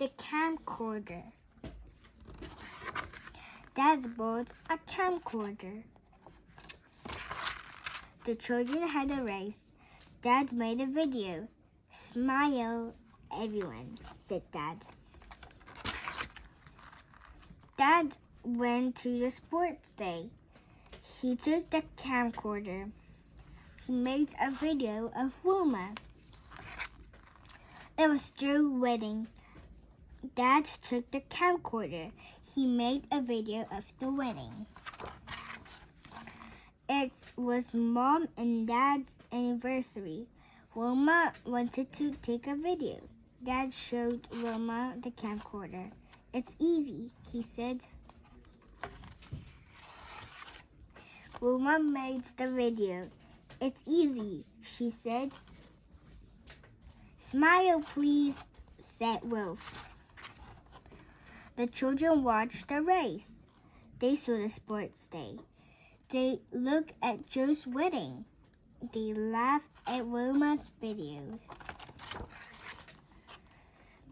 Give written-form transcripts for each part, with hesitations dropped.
the camcorder. Dad bought a camcorder. The children had a race. Dad made a video. Smile, everyone, said Dad. Dad went to the sports day. He took the camcorder. He made a video of Wilma. It was Joe's wedding. Dad took the camcorder. He made a video of the wedding. It was Mom and Dad's anniversary. Wilma wanted to take a video. Dad showed Wilma the camcorder. It's easy, he said. Wilma made the video. It's easy, she said. Smile, please, said Wolf. The children watched the race. They saw the sports day. They looked at Joe's wedding. They laughed at Wilma's video.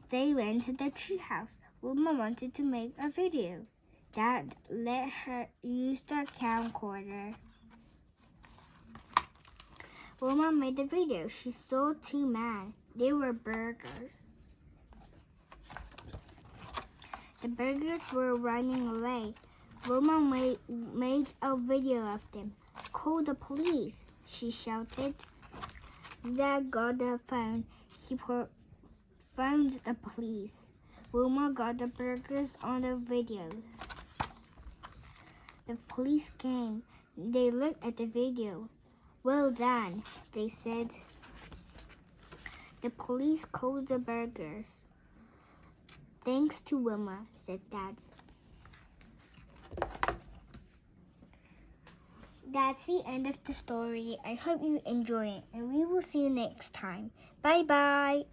They went to the treehouse. Wilma wanted to make a video. Dad let her use the camcorder. Wilma made the video. She saw two men. They were burgers. The burgers were running away. Wilma made a video of them. Call the police, she shouted. Dad got the phone. He phoned the police. Wilma got the burgers on the video. The police came. They looked at the video. Well done, they said. The police called the burgers. Thanks to Wilma, said Dad. That's the end of the story. I hope you enjoy it, and we will see you next time. Bye-bye.